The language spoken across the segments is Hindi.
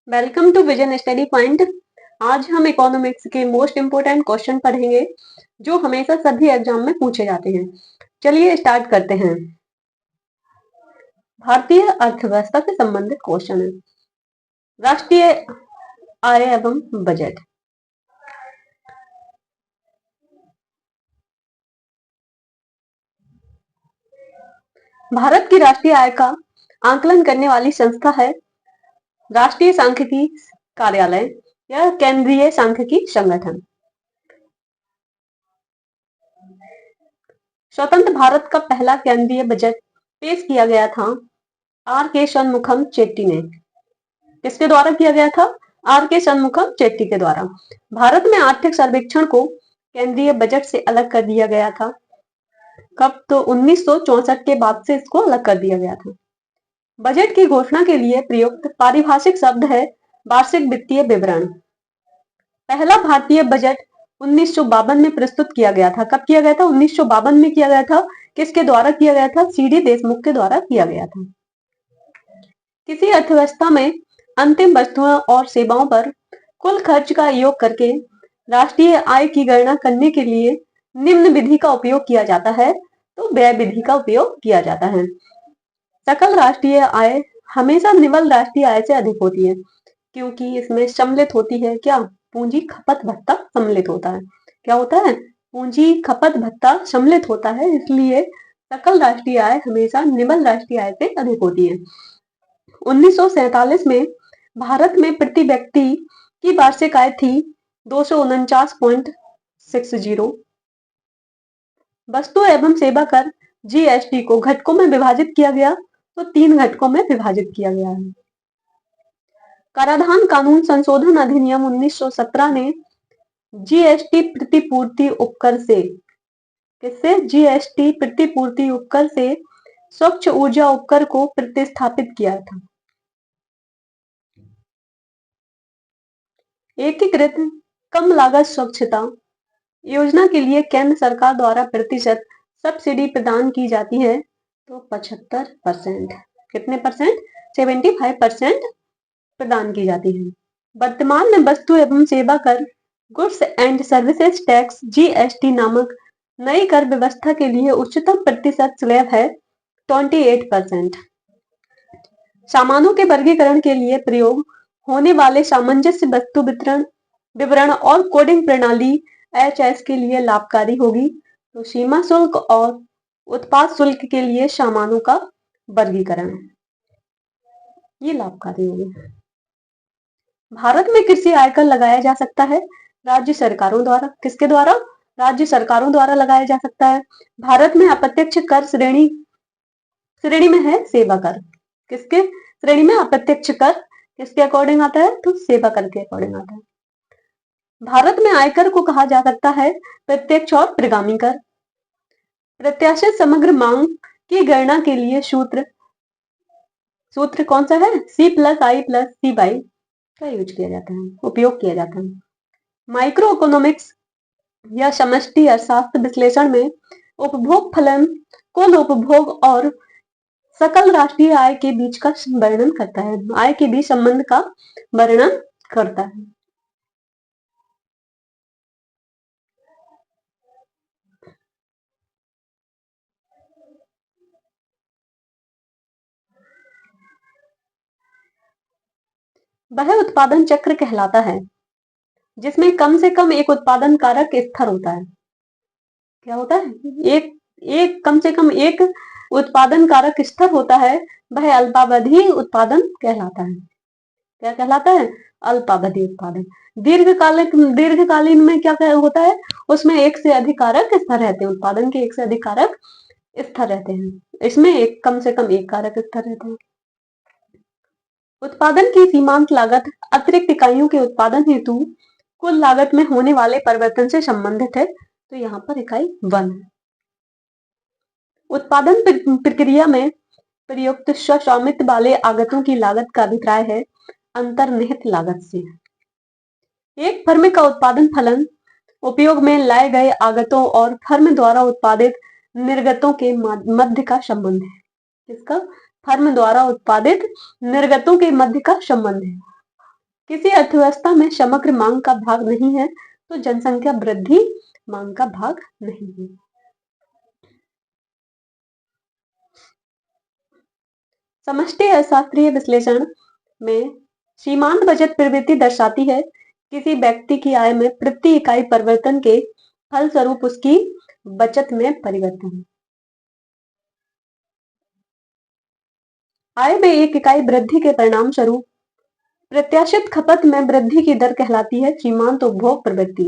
Welcome to vision study point. आज हम इकोनॉमिक्स के मोस्ट इंपोर्टेंट क्वेश्चन पढ़ेंगे जो हमेशा सभी एग्जाम में पूछे जाते हैं। चलिए स्टार्ट करते हैं। भारतीय अर्थव्यवस्था से संबंधित क्वेश्चन है। राष्ट्रीय आय एवं बजट। भारत की राष्ट्रीय आय का आकलन करने वाली संस्था है राष्ट्रीय सांख्यिकी कार्यालय या केंद्रीय सांख्यिकी संगठन। स्वतंत्र भारत का पहला केंद्रीय बजट पेश किया गया था आर के षणमुखम चेट्टी ने। किसके द्वारा किया गया था? आर के षणमुखम चेट्टी के द्वारा। भारत में आर्थिक सर्वेक्षण को केंद्रीय बजट से अलग कर दिया गया था। कब? तो 1964 के बाद से इसको अलग कर दिया गया था। बजट की घोषणा के लिए प्रयुक्त पारिभाषिक शब्द है वार्षिक वित्तीय विवरण। पहला भारतीय बजट 1952 में प्रस्तुत किया गया था। कब किया गया था? 1952 में किया गया था। किसके द्वारा किया गया था? सीडी देशमुख के द्वारा किया गया था। किसी अर्थव्यवस्था में अंतिम वस्तुओं और सेवाओं पर कुल खर्च का योग करके राष्ट्रीय आय की गणना करने के लिए निम्न विधि का उपयोग किया जाता है। तो व्यय विधि का उपयोग किया जाता है। सकल राष्ट्रीय आय हमेशा निवल राष्ट्रीय आय से अधिक होती है क्योंकि इसमें सम्मिलित होती है क्या? पूंजी खपत भत्ता सम्मिलित होता है। क्या होता है? पूंजी खपत भत्ता सम्मिलित होता है, इसलिए सकल राष्ट्रीय आय हमेशा निवल राष्ट्रीय आय से अधिक होती है। 1947 में भारत में प्रति व्यक्ति की वार्षिक आय थी 249.60। वस्तु एवं सेवा कर जीएसटी को घटकों में विभाजित किया गया, तो 3 घटकों में विभाजित किया गया है। कराधान कानून संशोधन अधिनियम 1917 ने जीएसटी प्रतिपूर्ति उपकर से, किससे? जीएसटी प्रतिपूर्ति उपकर से स्वच्छ ऊर्जा उपकर को प्रतिस्थापित किया था। एकीकृत कम लागत स्वच्छता योजना के लिए केंद्र सरकार द्वारा प्रतिशत सब्सिडी प्रदान की जाती है, तो 75%। कितने परसेंट? 75% प्रदान की जाती है। वर्तमान में वस्तु एवं सेवा कर goods and services tax GST नामक नई कर व्यवस्था के लिए उच्चतम प्रतिशत स्लैब है 28%। सामानों के वर्गीकरण के लिए प्रयोग होने वाले सामंजस्य वस्तु विवरण और कोडिंग प्रणाली एचएस के लिए लाभकारी होगी, तो सीमा शुल्क और उत्पाद शुल्क के लिए सामानों का वर्गीकरण ये लाभकारी होगी। भारत में कृषि आयकर लगाया जा सकता है राज्य सरकारों द्वारा। किसके द्वारा? राज्य सरकारों द्वारा लगाया जा सकता है। भारत में अप्रत्यक्ष कर श्रेणी में है सेवा कर। किसके श्रेणी में? अप्रत्यक्ष कर किसके अकॉर्डिंग आता है? तो सेवा कर के अकॉर्डिंग आता है। भारत में आयकर को कहा जा सकता है प्रत्यक्ष और प्रगामी कर। प्रत्याशित समग्र मांग की गणना के लिए सूत्र कौन सा है? C+I+C/, का यूज किया जाता है, उपयोग किया जाता है। माइक्रो इकोनॉमिक्स या समष्टि अर्थशास्त्र विश्लेषण में उपभोग फलन कुल उपभोग और सकल राष्ट्रीय आय के बीच का वर्णन करता है। आय के बीच संबंध का वर्णन करता है। वह उत्पादन चक्र कहलाता है जिसमें कम से कम एक उत्पादन कारक स्थिर होता है। क्या होता है? एक कम से कम एक उत्पादन कारक स्थिर होता है, वह अल्पावधि उत्पादन कहलाता है। क्या कहलाता है? अल्पावधि उत्पादन। दीर्घकालीन में क्या होता है? उसमें एक से अधिक कारक स्थिर रहते हैं, उत्पादन के एक से अधिक कारक स्थिर रहते हैं। इसमें एक कम से कम एक कारक स्थिर रहते हैं। उत्पादन की सीमांत लागत अतिरिक्त इकाइयों के उत्पादन हेतु कुल लागत में होने वाले परिवर्तन से संबंधित है, तो यहाँ पर इकाई 1 है। उत्पादन प्रक्रिया में प्रयुक्त स्वामित्व वाले आगतों की लागत का अभिप्राय है अंतर्निहित लागत से। एक फर्म का उत्पादन फलन उपयोग में लाए गए आगतों और फर्म द्वारा उत्पादित निर्गतों के मध्य का संबंध है। इसका फर्म द्वारा उत्पादित निर्गतों के मध्य का संबंध है। किसी अर्थव्यवस्था में समग्र मांग का भाग नहीं है तो जनसंख्या वृद्धि मांग का भाग नहीं है। समष्टि अर्थशास्त्रीय विश्लेषण में सीमांत बचत प्रवृत्ति दर्शाती है किसी व्यक्ति की आय में प्रति इकाई परिवर्तन के फलस्वरूप उसकी बचत में परिवर्तन। आय में एक इकाई वृद्धि के परिणाम स्वरूप प्रत्याशित खपत में वृद्धि की दर कहलाती है सीमांत उपभोग प्रवृत्ति।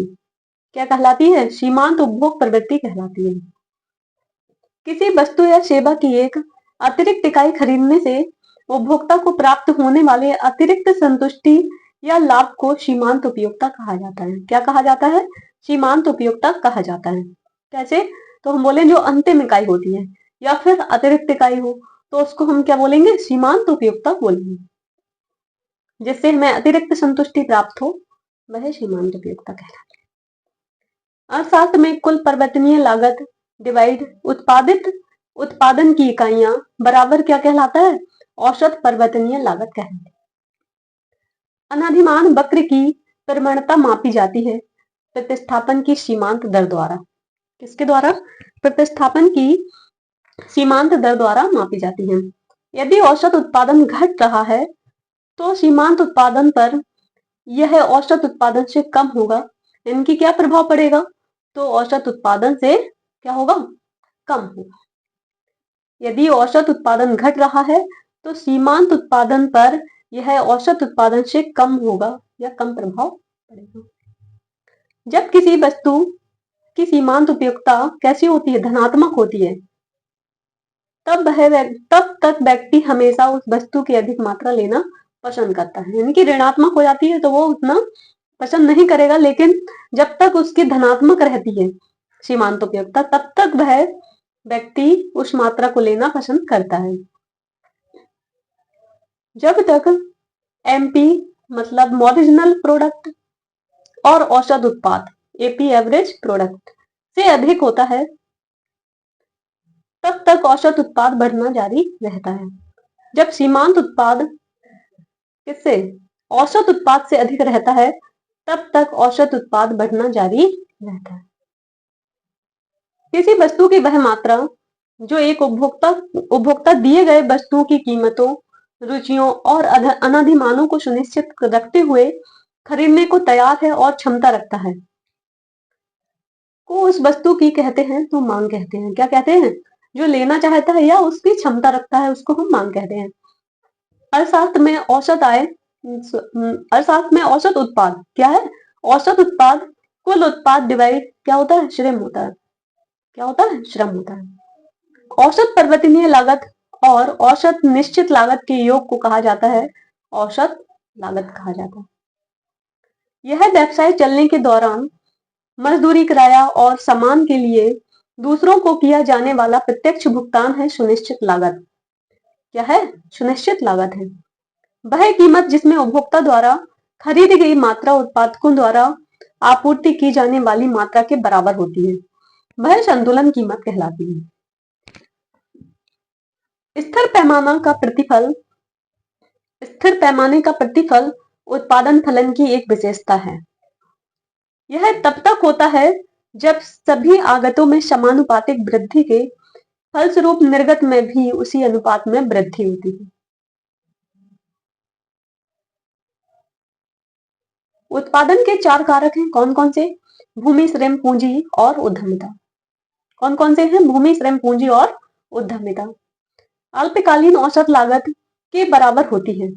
क्या कहलाती है? सीमांत उपभोग प्रवृत्ति कहलाती है। किसी वस्तु या सेवा की एक अतिरिक्त इकाई खरीदने से उपभोक्ता को प्राप्त होने वाले अतिरिक्त संतुष्टि या लाभ को सीमांत उपयोगिता कहा जाता है। क्या कहा जाता है? सीमांत उपयोगिता कहा जाता है। कैसे? तो हम बोले जो अंतिम इकाई होती है या फिर अतिरिक्त इकाई हो तो उसको हम क्या बोलेंगे? सीमांत उपयोगिता बोलेंगे। जिससे हमें अतिरिक्त संतुष्टि प्राप्त हो वह सीमांत उपयोगिता कहलाती है। अर्थशास्त्र में कुल परिवर्तनीय लागत डिवाइड उत्पादन की इकाइयां बराबर क्या कहलाता है? औसत परिवर्तनीय लागत कहलाती है। अनाधिमान वक्र की प्रवणता मापी जाती है प्रतिस्थापन की सीमांत दर द्वारा। किसके द्वारा? प्रतिस्थापन की सीमांत दर द्वारा मापी जाती है। यदि औसत उत्पादन घट रहा है तो सीमांत उत्पादन पर यह औसत उत्पादन से कम होगा। इनकी क्या प्रभाव पड़ेगा? तो औसत उत्पादन से क्या होगा? कम होगा। यदि औसत उत्पादन घट रहा है तो सीमांत उत्पादन पर यह औसत उत्पादन से कम होगा या कम प्रभाव पड़ेगा। जब किसी वस्तु की सीमांत उपयोगिता कैसी होती है? धनात्मक होती है। तब तक व्यक्ति हमेशा उस वस्तु की अधिक मात्रा लेना पसंद करता है। यानी कि ऋणात्मक हो जाती है तो वो उतना पसंद नहीं करेगा, लेकिन जब तक उसकी धनात्मक रहती है सीमांत उपयोगिता तब तक वह व्यक्ति उस मात्रा को लेना पसंद करता है। जब तक एमपी मतलब मार्जिनल प्रोडक्ट और औसत उत्पाद एपी एवरेज प्रोडक्ट से अधिक होता है तब तक औसत उत्पाद बढ़ना जारी रहता है। जब सीमांत उत्पाद किससे? औसत उत्पाद से अधिक रहता है तब तक औसत उत्पाद बढ़ना जारी रहता है। किसी वस्तु की वह मात्रा जो एक उपभोक्ता दिए गए वस्तुओं की कीमतों, रुचियों और अनाधिमानों को सुनिश्चित रखते हुए खरीदने को तैयार है और क्षमता रखता है को उस वस्तु की कहते हैं तो मांग कहते हैं। क्या कहते हैं? जो लेना चाहता है या उसकी क्षमता रखता है उसको हम मांग कहते हैं। अर्थशास्त्र में औसत उत्पाद क्या है? औसत उत्पाद कुल उत्पाद डिवाइड क्या होता है? श्रम होता है। क्या होता है? श्रम होता है। औसत परिवर्तनीय लागत और औसत निश्चित लागत के योग को कहा जाता है औसत लागत कहा जाता है। यह व्यवसाय चलने के दौरान मजदूरी, किराया और सामान के लिए दूसरों को किया जाने वाला प्रत्यक्ष भुगतान है सुनिश्चित लागत। क्या है? सुनिश्चित लागत है वह कीमत जिसमें उपभोक्ता द्वारा खरीदी गई मात्रा उत्पादकों द्वारा आपूर्ति की जाने वाली मात्रा के बराबर होती है। वह संतुलन कीमत कहलाती है। स्थिर पैमाने का प्रतिफल उत्पादन फलन की एक विशेषता है। यह तब तक होता है जब सभी आगतों में समानुपातिक वृद्धि के फलस्वरूप निर्गत में भी उसी अनुपात में वृद्धि होती है। उत्पादन के 4 कारक हैं। कौन कौन से? भूमि, श्रम, पूंजी और उद्यमिता। कौन कौन से हैं? भूमि, श्रम, पूंजी और उद्यमिता। अल्पकालीन औसत लागत के बराबर होती है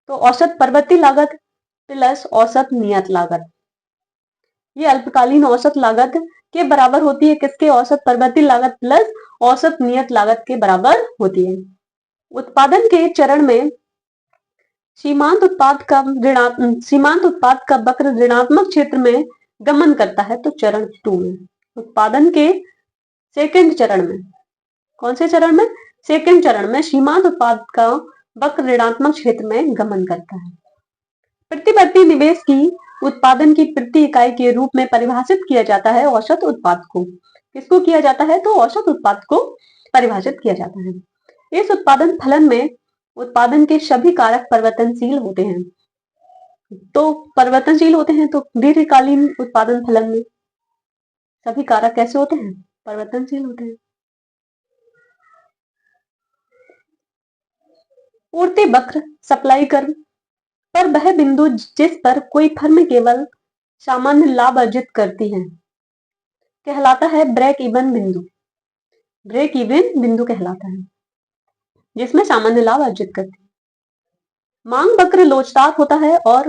तो औसत परिवर्ती लागत प्लस औसत नियत लागत। ये अल्पकालीन औसत लागत के बराबर होती है किसके? औसत परिवर्ती लागत प्लस औसत नियत लागत के बराबर होती है। उत्पादन के चरण में सीमांत उत्पाद का वक्र ऋणात्मक क्षेत्र में गमन करता है तो चरण 2 में। उत्पादन के सेकंड चरण में, कौन से चरण में? सेकंड चरण में सीमांत उत्पाद का वक्र ऋणात्मक क्षेत्र में गमन करता है। प्रतिवर्ती निवेश की उत्पादन की प्रति इकाई के रूप में परिभाषित किया जाता है औसत उत्पाद को। किसको किया जाता है? तो औसत उत्पाद को परिभाषित किया जाता है। इस उत्पादन फलन में उत्पादन के सभी कारक परिवर्तनशील होते हैं। तो परिवर्तनशील होते हैं, तो दीर्घकालीन उत्पादन फलन में सभी कारक कैसे होते हैं? परिवर्तनशील होते हैं। पूर्ति वक्र सप्लाई कर्व पर वह बिंदु जिस पर कोई फर्म केवल सामान्य लाभ अर्जित करती है कहलाता है ब्रेक इवन बिंदु। ब्रेक इवन बिंदु कहलाता है जिसमें सामान्य लाभ अर्जित करती है। मांग वक्र लोचदार होता है और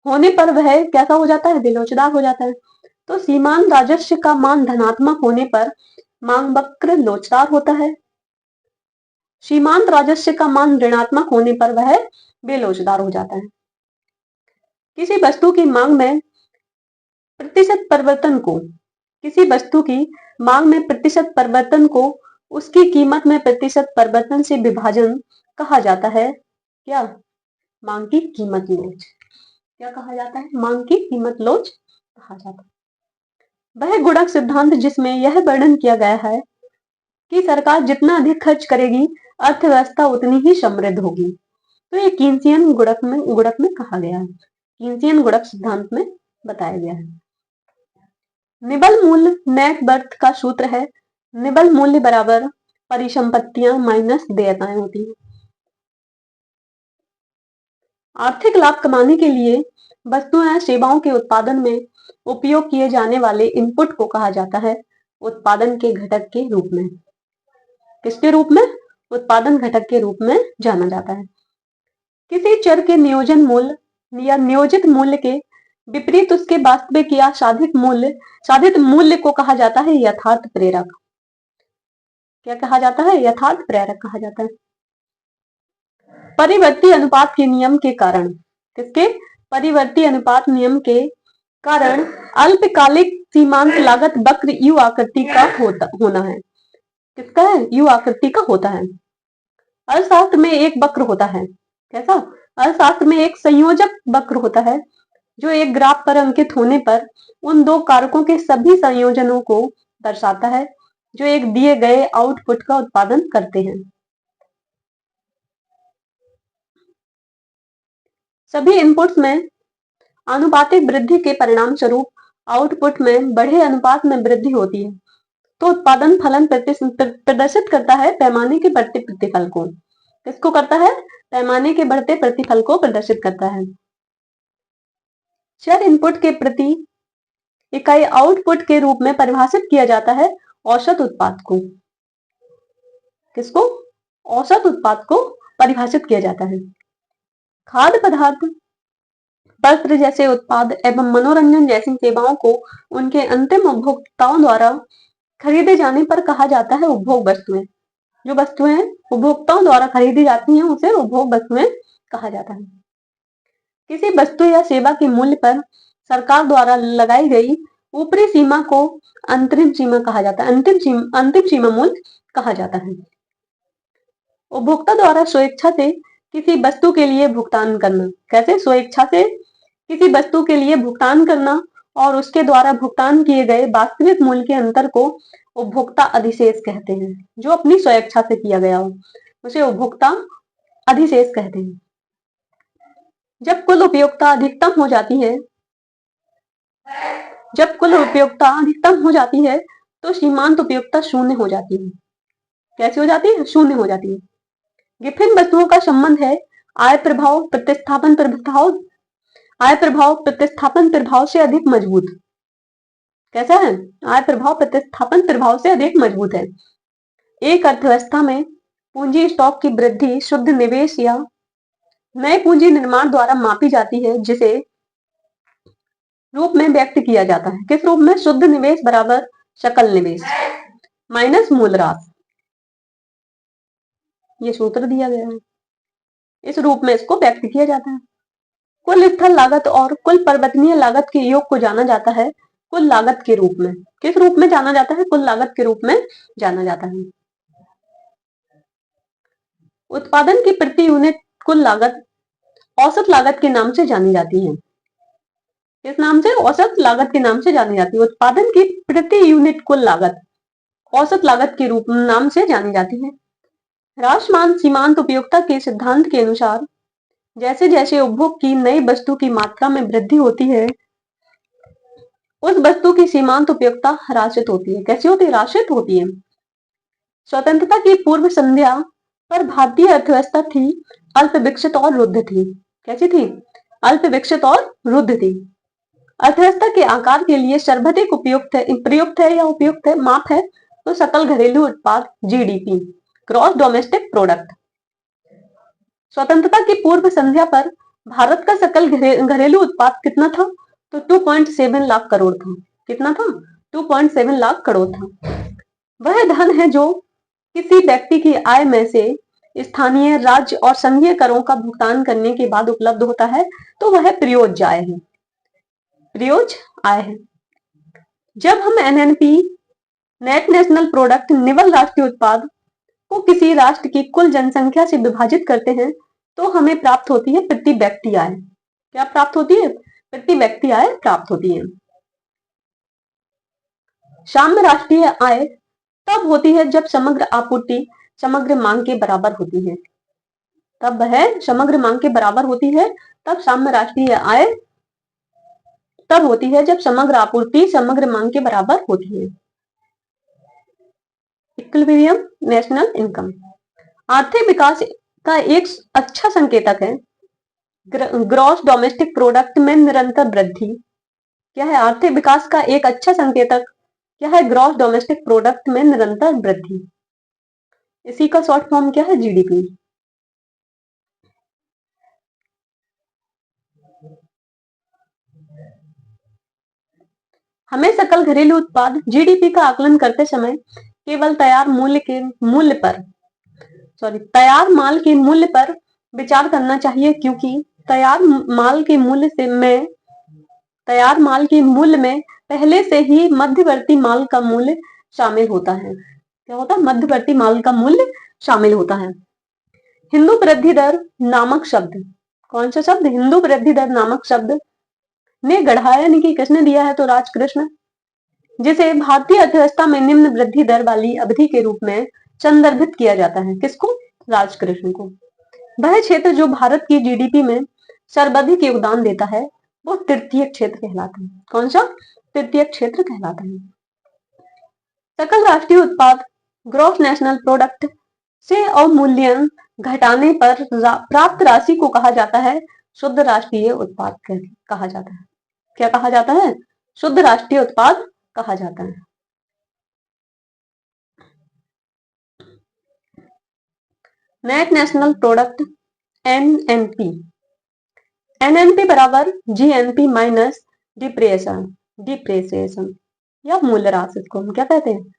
होने पर वह कैसा हो जाता है? बेलोचदार हो जाता है। तो सीमांत राजस्व का मान धनात्मक होने पर मांग वक्र लोचदार होता है। सीमांत राजस्व का मान ऋणात्मक होने पर वह बेलोचदार हो जाता है। किसी वस्तु की मांग में प्रतिशत परिवर्तन को किसी वस्तु की मांग में प्रतिशत परिवर्तन को उसकी कीमत में प्रतिशत परिवर्तन से विभाजन कहा जाता है क्या? मांग की कीमत लोच। क्या कहा जाता है? मांग की कीमत लोच कहा जाता है। वह गुणक सिद्धांत जिसमें यह वर्णन किया गया है कि सरकार जितना अधिक खर्च करेगी अर्थव्यवस्था उतनी ही समृद्ध होगी, तो ये कीन्सियन गुणक में कहा गया है, कीन्सियन गुणक सिद्धांत में बताया गया है। निबल मूल्य नेट वर्थ का सूत्र है। निबल मूल्य बराबर परिसंपत्तियां माइनस देयताएं होती हैं। आर्थिक लाभ कमाने के लिए वस्तुओं या सेवाओं के उत्पादन में उपयोग किए जाने वाले इनपुट को कहा जाता है उत्पादन के घटक के रूप में। किसके रूप में? उत्पादन घटक के रूप में जाना जाता है। किसी चर के नियोजन मूल्य या नियोजित मूल्य के विपरीत उसके वास्तविक या साधित मूल्य को कहा जाता है यथार्थ प्रेरक। क्या कहा जाता है? यथार्थ प्रेरक कहा जाता है। परिवर्ती अनुपात के नियम के कारण, किसके? परिवर्ती अनुपात नियम के कारण अल्पकालिक सीमांत लागत वक्र यू आकृति का होना है। किसका है? यू आकृति का होता है। अर्थशास्त्र में एक वक्र होता है। कैसा? अर्थशास्त्र में एक संयोजक वक्र होता है जो एक ग्राफ पर अंकित होने पर उन दो कारकों के सभी संयोजनों को दर्शाता है जो एक दिए गए आउटपुट का उत्पादन करते हैं। सभी इनपुट्स में आनुपातिक वृद्धि के परिणाम स्वरूप आउटपुट में बढ़े अनुपात में वृद्धि होती है, तो उत्पादन फलन प्रदर्शित करता है पैमाने के बढ़ते प्रतिफल को। किसको करता है? पैमाने के बढ़ते प्रतिफल को प्रदर्शित करता है। चर इनपुट के प्रति इकाई आउटपुट के रूप में परिभाषित किया जाता है औसत उत्पाद को। किसको? औसत उत्पाद को परिभाषित किया जाता है। खाद्य पदार्थ, वस्त्र जैसे उत्पाद एवं मनोरंजन जैसी सेवाओं को उनके अंतिम उपभोक्ताओं द्वारा खरीदे जाने पर कहा जाता है उपभोग वस्तुएं। जो वस्तुएं उपभोक्ताओं द्वारा खरीदी जाती हैं उसे उपभोग वस्तुएं कहा जाता है। किसी वस्तु या सेवा के मूल्य पर सरकार द्वारा लगाई गई ऊपरी सीमा को अंतरिम सीमा कहा जाता है। अंतिम सीमा मूल्य कहा जाता है। उपभोक्ता द्वारा स्वेच्छा से किसी वस्तु के लिए भुगतान करना। कैसे? स्वेच्छा से किसी वस्तु के लिए भुगतान करना और उसके द्वारा भुगतान किए गए वास्तविक मूल्य के अंतर को उपभोक्ता अधिशेष कहते हैं। जो अपनी स्वेच्छा से किया गया हो उसे उपभोक्ता अधिशेष कहते हैं। जब कुल उपयोगिता अधिकतम हो जाती है तो सीमांत उपयोगिता शून्य हो जाती है। कैसे हो जाती है? शून्य हो जाती है। गिफिन वस्तुओं का संबंध है आय प्रभाव प्रतिस्थापन प्रभाव से अधिक मजबूत। कैसा है? आय प्रभाव प्रतिस्थापन प्रभाव से अधिक मजबूत है। एक अर्थव्यवस्था में पूंजी स्टॉक की वृद्धि शुद्ध निवेश या नए पूंजी निर्माण द्वारा मापी जाती है, जिसे रूप में व्यक्त किया जाता है। किस रूप में? शुद्ध निवेश बराबर सकल निवेश माइनस मूल्यह्रास। ये सूत्र दिया गया है, इस रूप में इसको व्यक्त किया जाता है। कुल स्थल लागत और कुल परिवर्तनीय लागत के योग को जाना जाता है कुल लागत के रूप में। किस रूप में जाना जाता है? कुल लागत के रूप में जाना जाता है। उत्पादन की प्रति यूनिट कुल लागत औसत लागत के नाम से जानी जाती है। किस नाम से? औसत लागत के नाम से जानी जाती है। उत्पादन की प्रति यूनिट कुल लागत औसत लागत के रूप नाम से जानी जाती है। ह्रासमान सीमांत उपयोगिता के सिद्धांत के अनुसार जैसे जैसे उपभोग की नई वस्तु की मात्रा में वृद्धि होती है, उस वस्तु की सीमांत उपयोगिता ह्रासित होती है। कैसी होती है? ह्रासित होती है। स्वतंत्रता की पूर्व संध्या पर भारतीय अर्थव्यवस्था थी अल्प विकसित और रुद्ध थी। कैसी थी? अल्प विकसित और रुद्ध थी। अर्थव्यवस्था के आकार के लिए सर्वाधिक प्रयुक्त है या उपयुक्त है माप है तो सकल घरेलू उत्पाद, जीडीपी, ग्रॉस डोमेस्टिक प्रोडक्ट। स्वतंत्रता की पूर्व संध्या पर भारत का सकल घरेलू उत्पाद कितना था? तो 2.7 लाख करोड़ था। कितना था? 2.7 लाख करोड़ था। वह धन है जो किसी व्यक्ति की आय में से स्थानीय, राज्य और संघीय करों का भुगतान करने के बाद उपलब्ध होता है, तो वह प्रयोज्य आय है। प्रयोज्य आय है। जब हम एनएनपी, नेट नेशनल प्रोडक्ट, निवल राष्ट्रीय उत्पाद को किसी राष्ट्र की कुल जनसंख्या से विभाजित करते हैं तो हमें प्राप्त होती है प्रति व्यक्ति आय। क्या प्राप्त होती है? प्रति व्यक्ति आय प्राप्त होती है। साम्य राष्ट्रीय आय तब होती है जब समग्र आपूर्ति समग्र मांग के बराबर होती है। तब वह समग्र मांग के बराबर होती है। तब साम्य राष्ट्रीय आय तब होती है जब समग्र आपूर्ति समग्र मांग के बराबर होती है। इक्विलिब्रियम नेशनल इनकम आर्थिक विकास का एक अच्छा संकेतक है। ग्रॉस डोमेस्टिक प्रोडक्ट में निरंतर वृद्धि क्या है? आर्थिक विकास का एक अच्छा संकेतक क्या है? ग्रॉस डोमेस्टिक प्रोडक्ट में निरंतर वृद्धि। इसी का शॉर्ट फॉर्म क्या है? जीडीपी। हमें सकल घरेलू उत्पाद, जीडीपी का आकलन करते समय केवल तैयार माल के मूल्य पर विचार करना चाहिए, क्योंकि तैयार माल के मूल्य में पहले से ही मध्यवर्ती माल का मूल्य शामिल होता है। क्या होता है? मध्यवर्ती माल का मूल्य शामिल होता है। हिंदू वृद्धि दर नामक शब्द, कौन सा शब्द? हिंदू वृद्धि दर नामक शब्द ने गढ़ा, यानी कि किसने दिया है? तो राजकृष्ण, जिसे भारतीय अर्थव्यवस्था में निम्न वृद्धि दर वाली अवधि के रूप में संदर्भित किया जाता है। किसको? राजकृष्ण को। वह क्षेत्र जो भारत की जीडीपी में सर्वाधिक योगदान देता है वो तृतीय क्षेत्र कहलाता है। कौन सा? तृतीय क्षेत्र कहलाता है। सकल राष्ट्रीय उत्पाद, ग्रॉस नेशनल प्रोडक्ट से अवमूल्यन घटाने पर प्राप्त राशि को कहा जाता है शुद्ध राष्ट्रीय उत्पाद कहा जाता है। क्या कहा जाता है? शुद्ध राष्ट्रीय उत्पाद कहा जाता है। Net national product, NNP. NNP बराबर जीएनपी माइनस डिप्रेसिएशन या मूल्यह्रास। इसको हम क्या कहते हैं?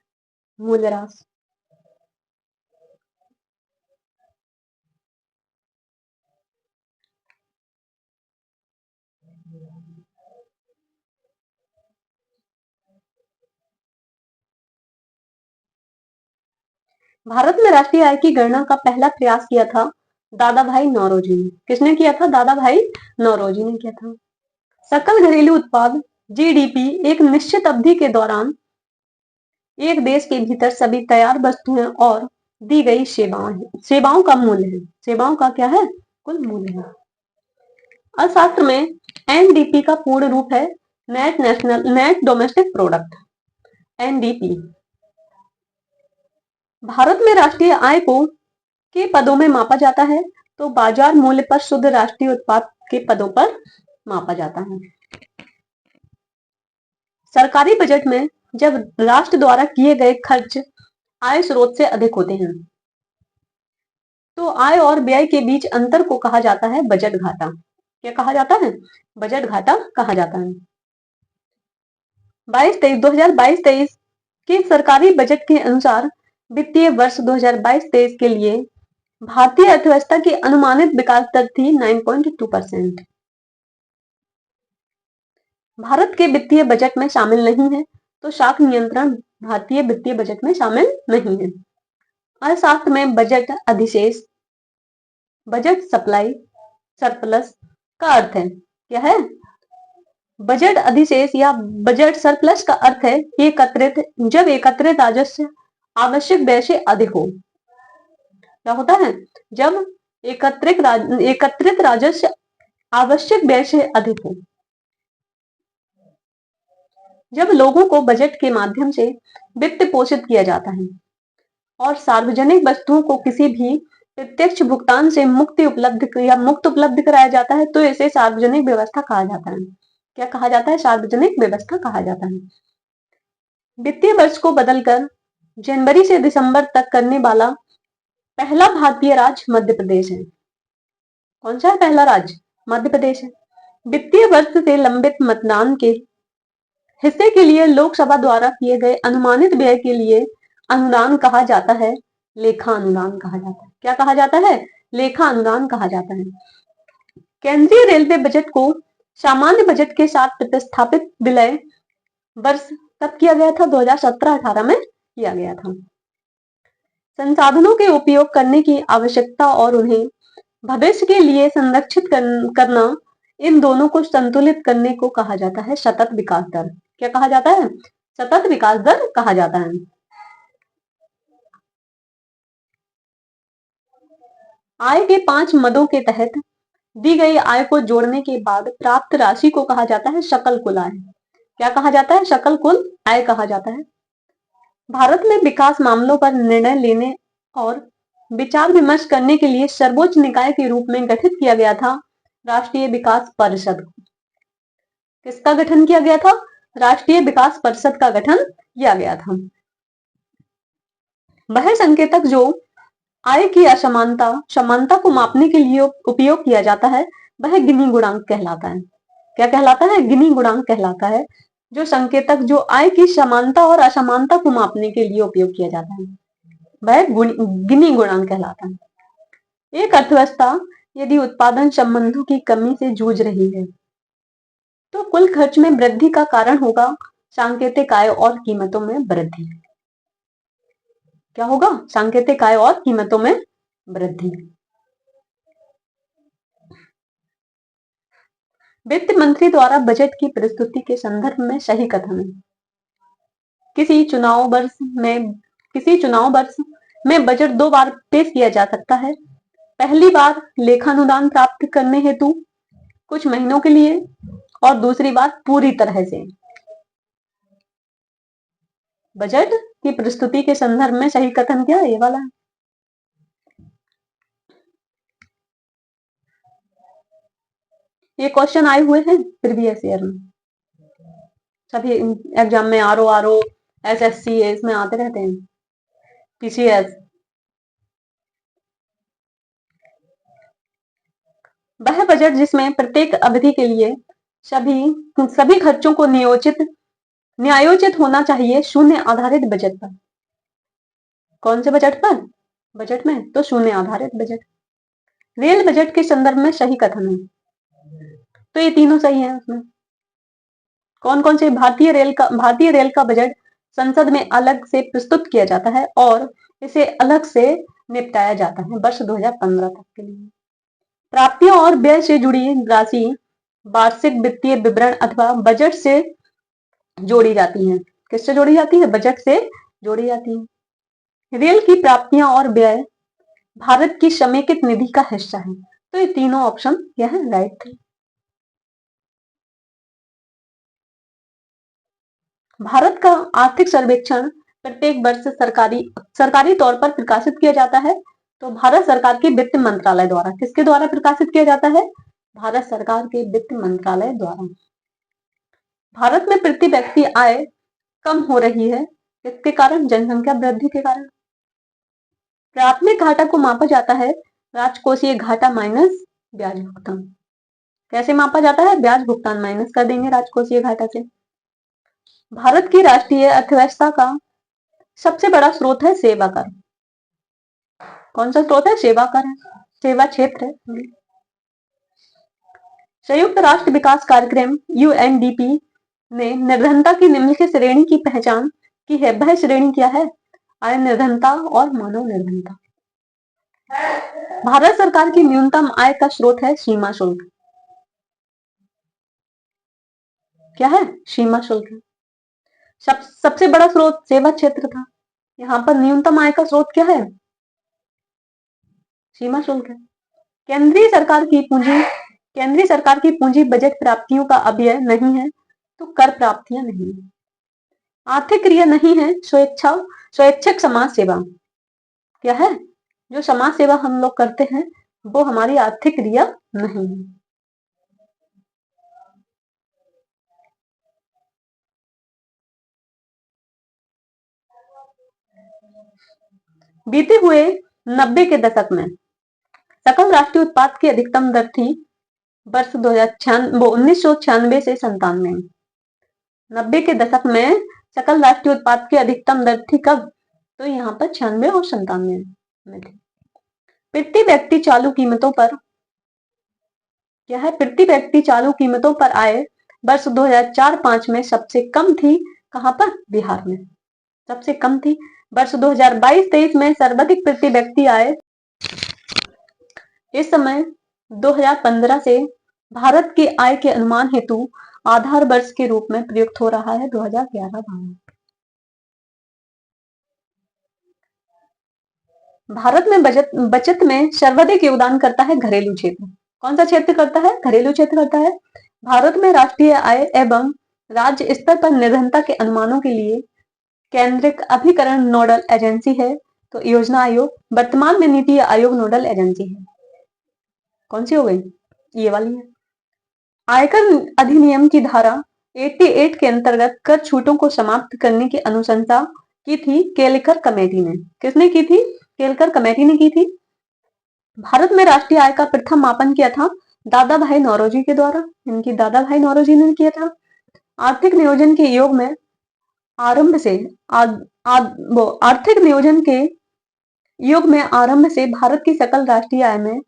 मूल्यह्रास। भारत में राष्ट्रीय आय की गणना का पहला प्रयास किया था दादा भाई नौरोजी ने। किसने किया था? दादा भाई नौरोजी ने किया था। सकल घरेलू उत्पाद, जीडीपी, एक निश्चित अवधि के दौरान एक देश के भीतर सभी तैयार वस्तुएं और दी गई सेवाओं का मूल्य है। सेवाओं का क्या है? कुल मूल्य है। अर्थशास्त्र में एनडीपी का पूर्ण रूप है net domestic product, NDP. Bharat में राष्ट्रीय आय को के पदों में मापा जाता है, तो बाजार मूल्य पर शुद्ध राष्ट्रीय उत्पाद के पदों पर मापा जाता है। सरकारी बजट में जब राष्ट्र द्वारा किए गए खर्च आय स्रोत से अधिक होते हैं तो आय और व्यय के बीच अंतर को कहा जाता है बजट घाटा। क्या कहा जाता है? बजट घाटा कहा जाता है। 2022-23 के सरकारी बजट के अनुसार वित्तीय वर्ष 2022-23 के लिए भारतीय अर्थव्यवस्था की अनुमानित विकास दर थी 9.2%। भारत के वित्तीय बजट में शामिल नहीं है, तो शाख नियंत्रण भारतीय वित्तीय बजट में शामिल नहीं है। अर्थशास्त्र में बजट अधिशेष, बजट सप्लाई सरप्लस का अर्थ है क्या है? बजट अधिशेष या बजट सरप्लस का अर्थ है जब एकत्रित राजस्व आवश्यक व्यय से अधिक हो। क्या होता है? जब एकत्रित राजस्व आवश्यक व्यय से अधिक हो। जब लोगों को बजट के माध्यम से वित्त पोषित किया जाता है और सार्वजनिक वस्तुओं को किसी भी प्रत्यक्ष भुगतान से मुक्त उपलब्ध कराया जाता है तो इसे सार्वजनिक व्यवस्था कहा जाता है। क्या कहा जाता है? सार्वजनिक व्यवस्था कहा जाता है। वित्तीय वर्ष को बदलकर जनवरी से दिसंबर तक करने वाला पहला भारतीय राज्य मध्य प्रदेश है। कौन सा है पहला राज्य? मध्य प्रदेश है। वित्तीय वर्ष से लंबित मतदान के हिस्से के लिए लोकसभा द्वारा किए गए अनुमानित व्यय के लिए अनुदान कहा जाता है, लेखा अनुदान कहा जाता है। क्या कहा जाता है? लेखा अनुदान कहा जाता है। केंद्रीय रेलवे बजट को सामान्य बजट के साथ प्रतिस्थापित विलय वर्ष कब किया गया था? 2017-18 में किया गया था। संसाधनों के उपयोग करने की आवश्यकता और उन्हें भविष्य के लिए संरक्षित करना, इन दोनों को संतुलित करने को कहा जाता है सतत विकास दर। क्या कहा जाता है? सतत विकास दर कहा जाता है। आय के 5 मदों के तहत दी गई आय को जोड़ने के बाद प्राप्त राशि को कहा जाता है सकल कुल आय। क्या कहा जाता है? सकल कुल आय कहा जाता है। भारत में विकास मामलों पर निर्णय लेने और विचार विमर्श करने के लिए सर्वोच्च निकाय के रूप में गठित किया गया था राष्ट्रीय विकास परिषद। किसका गठन किया गया था? राष्ट्रीय विकास परिषद का गठन किया गया था। वह संकेतक जो आय की समानता को मापने के लिए उपयोग किया जाता है वह गिनी गुणांक कहलाता है। क्या कहलाता है? गिनी गुणांक कहलाता है। जो संकेतक जो आय की समानता और असमानता को मापने के लिए उपयोग किया जाता है वह गिनी गुणांक कहलाता है। एक अर्थव्यवस्था यदि उत्पादन संबंधों की कमी से जूझ रही है तो कुल खर्च में वृद्धि का कारण होगा सांकेतिक आय और कीमतों में वृद्धि। क्या होगा? सांकेतिक आय और कीमतों में वृद्धि। वित्त मंत्री द्वारा बजट की प्रस्तुति के संदर्भ में सही कथन है। किसी चुनाव वर्ष में बजट 2 बार पेश किया जा सकता है। पहली बार लेखानुदान प्राप्त करने हेतु कुछ महीनों के लिए और दूसरी बार पूरी तरह से। बजट की प्रस्तुति के संदर्भ में सही कथन क्या है? ये वाला। ये क्वेश्चन आए हुए हैं प्रीवियस ईयर में, सभी एग्जाम में आरओ एसएससी इसमें आते रहते हैं, पीसीएस। वह बजट जिसमें प्रत्येक अवधि के लिए सभी खर्चों को न्यायोचित होना चाहिए शून्य आधारित बजट पर। कौन से बजट पर? बजट में तो शून्य आधारित बजट। रेल बजट के संदर्भ में सही कथन है तो ये तीनों सही है। उसमें कौन कौन से? भारतीय रेल का बजट संसद में अलग से प्रस्तुत किया जाता है और इसे अलग से निपटाया जाता है वर्ष 2015 तक के लिए। प्राप्तियों और व्यय से जुड़ी राशि वार्षिक वित्तीय विवरण अथवा बजट से जोड़ी जाती है। किससे जोड़ी जाती है? बजट से जोड़ी जाती है। रेल की प्राप्तियां और व्यय भारत की समेकित निधि का हिस्सा है तो ये तीनों ऑप्शन क्या है? राइट थे। भारत का आर्थिक सर्वेक्षण प्रत्येक वर्ष सरकारी तौर पर प्रकाशित किया जाता है तो भारत सरकार के वित्त मंत्रालय द्वारा। किसके द्वारा प्रकाशित किया जाता है? भारत सरकार के वित्त मंत्रालय द्वारा। भारत में प्रति व्यक्ति आय कम हो रही है किसके कारण? जनसंख्या वृद्धि के कारण। प्राथमिक घाटा को मापा जाता है राजकोषीय घाटा माइनस ब्याज भुगतान। कैसे मापा जाता है? ब्याज भुगतान माइनस कर देंगे राजकोषीय घाटा से। भारत की राष्ट्रीय अर्थव्यवस्था का सबसे बड़ा स्रोत है सेवा कर। कौन सा स्रोत है? सेवा कर है, सेवा क्षेत्र है। संयुक्त राष्ट्र विकास कार्यक्रम यूएनडीपी ने निर्धनता की निम्नलिखित श्रेणी की पहचान की है। वह श्रेणी क्या है? आय निर्धनता और मानव निर्धनता। भारत सरकार की न्यूनतम आय का स्रोत है सीमा शुल्क। क्या है? सीमा शुल्क। सबसे बड़ा स्रोत सेवा क्षेत्र था। यहाँ पर न्यूनतम आय का स्रोत क्या है? सीमा शुल्क है। केंद्रीय सरकार की पूंजी बजट प्राप्तियों का अव्यय नहीं है तो कर प्राप्तियां नहीं है। आर्थिक क्रिया नहीं है स्वैच्छिक समाज सेवा क्या है? जो समाज सेवा हम लोग करते हैं वो हमारी आर्थिक क्रिया नहीं है। बीते हुए 90 के दशक में सकल राष्ट्रीय उत्पाद की अधिकतम दर थी वर्ष 1996 से 97 में। 90 के दशक में सकल राष्ट्रीय उत्पाद की अधिकतम दर थी कब? तो यहाँ पर 96 और 97 में थी। प्रति व्यक्ति चालू कीमतों पर क्या है? प्रति व्यक्ति चालू कीमतों पर आय वर्ष 2004-5 में सबसे कम थी। कहां पर? बिहार में सबसे कम थी। वर्ष 2022-23 में सर्वाधिक प्रति व्यक्ति आय इस समय 2015 से भारत की आय के अनुमान हेतु आधार वर्ष के रूप में प्रयुक्त हो रहा है 2011-12। भारत में बचत में सर्वाधिक योगदान करता है घरेलू क्षेत्र। कौन सा क्षेत्र करता है? घरेलू क्षेत्र करता है। भारत में राष्ट्रीय आय एवं राज्य स्तर पर निर्धनता के अनुमानों के लिए केंद्रीय अभिकरण नोडल एजेंसी है तो योजना आयोग। वर्तमान में नीति आयोग नोडल एजेंसी है। कौन सी हो गई? ये वाली है। आयकर अधिनियम की धारा 88 के अंतर्गत कर छूटों को समाप्त करने की अनुशंसा की थी केलकर कमेटी ने। किसने की थी? केलकर कमेटी ने की थी। भारत में राष्ट्रीय आय का प्रथम मापन किया था दादा भाई नौरोजी के द्वारा। इनकी दादा भाई नौरोजी ने किया था। आर्थिक नियोजन के योग में आरंभ से आर्थिक नियोजन के युग में आरंभ से भारत की सकल राष्ट्रीय आय में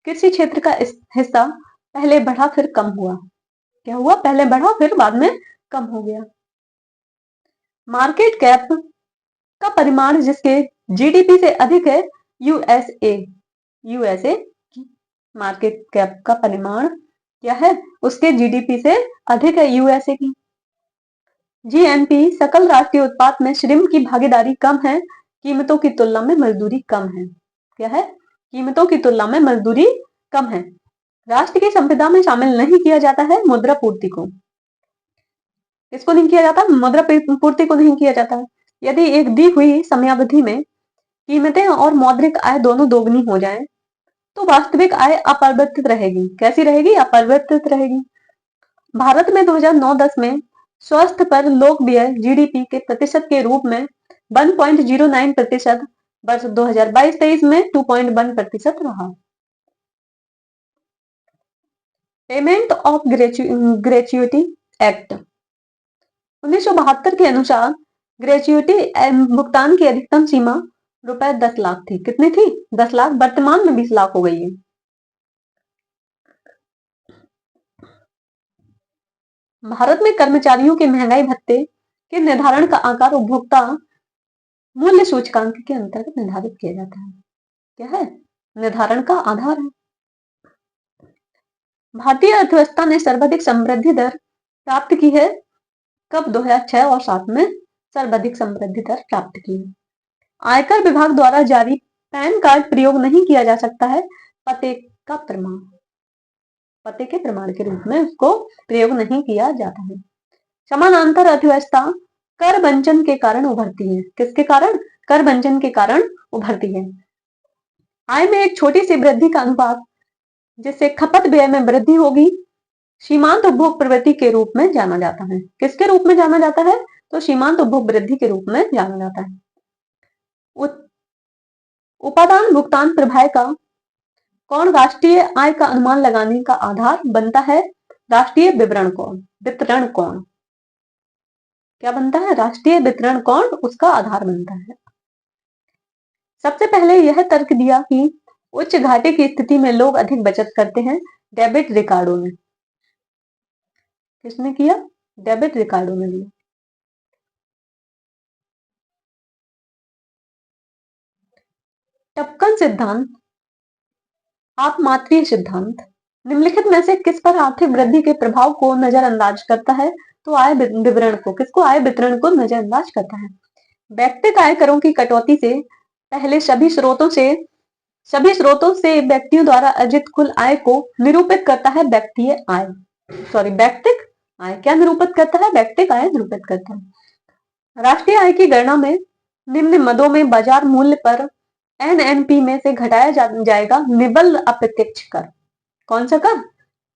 कृषि क्षेत्र का हिस्सा पहले बढ़ा फिर कम हुआ। क्या हुआ? पहले बढ़ा फिर बाद में कम हो गया। मार्केट कैप का परिमाण जिसके जीडीपी से अधिक है यूएसए की मार्केट कैप का परिमाण क्या है? उसके जीडीपी से अधिक है यूएसए की। जीएनपी सकल राष्ट्रीय उत्पाद में श्रम की भागीदारी कम है कीमतों की तुलना में मजदूरी कम है। क्या है? कीमतों की तुलना में मजदूरी कम है। राष्ट्र की संपदा में शामिल नहीं किया जाता है मुद्रा पूर्ति को। किसको नहीं किया जाता? मुद्रा पूर्ति को नहीं किया जाता है। यदि एक दी हुई समयावधि में कीमतें और मौद्रिक आय दोनों दोगुनी हो जाए तो वास्तविक आय अपरिवर्तित रहेगी। कैसी रहेगी? अपरिवर्तित रहेगी। भारत में 2009-10 में स्वास्थ्य पर लोक व्यय जीडीपी के प्रतिशत के रूप में 1.09%, वर्ष 2022-23 में 2.1% रहा। पेमेंट ऑफ ग्रेच्युटी एक्ट 1972 के अनुसार ग्रेच्युटी भुगतान की अधिकतम सीमा रुपए 10 लाख थी। कितनी थी? 10 लाख। वर्तमान में 20 लाख हो गई है। भारत में कर्मचारियों के महंगाई भत्ते के निर्धारण का आकार उपभोक्ता मूल्य सूचकांक के अंतर्गत निर्धारित किया जाता है। क्या है? निर्धारण का आधार है। भारतीय अर्थव्यवस्था ने सर्वाधिक समृद्धि दर प्राप्त की है कब? 2006 और 7 में सर्वाधिक समृद्धि दर प्राप्त की है। आयकर विभाग द्वारा जारी पैन कार्ड प्रयोग नहीं किया जा सकता है पते का प्रमाण। पते के प्रमाण के रूप में उसको प्रयोग नहीं किया जाता है। समानांतर अर्थव्यवस्था कर वंचन के कारण उभरती है। किसके कारण? कर वंचन के कारण उभरती है। आय में एक छोटी सी वृद्धि का अनुपात जिससे खपत व्यय में वृद्धि होगी सीमांत उपभोग प्रवृत्ति के रूप में जाना जाता है। किसके रूप में जाना जाता है? तो सीमांत उपभोग वृद्धि के रूप में जाना जाता है। उपादान भुगतान प्रभाव का कौन राष्ट्रीय आय का अनुमान लगाने का आधार बनता है? राष्ट्रीय वितरण कोण। क्या बनता है? राष्ट्रीय वितरण कोण उसका आधार बनता है। सबसे पहले यह तर्क दिया कि उच्च घाटे की स्थिति में लोग अधिक बचत करते हैं डेविड रिकार्डो ने। किसने किया? डेविड रिकार्डो ने दिया। टपकन सिद्धांत आपमात्रीय सिद्धांत निम्नलिखित में से किस पर आर्थिक वृद्धि के प्रभाव को नजरअंदाज करता है? तो आय विवरण को। किसको? आय वितरण को नजरअंदाज करता है। व्यक्तिगत आय करों की कटौती से पहले सभी स्रोतों से सभी स्रोतों से व्यक्तियों द्वारा अर्जित कुल आय को निरूपित करता है व्यक्तिय आय, सॉरी व्यक्तिक आय। क्या निरूपित करता है? व्यक्तिक आय निरूपित करता है। राष्ट्रीय आय की गणना में निम्न मदों में बाजार मूल्य पर एनएनपी में से घटाया जाएगा निबल अप्रत्यक्ष कर। कौन सा कर?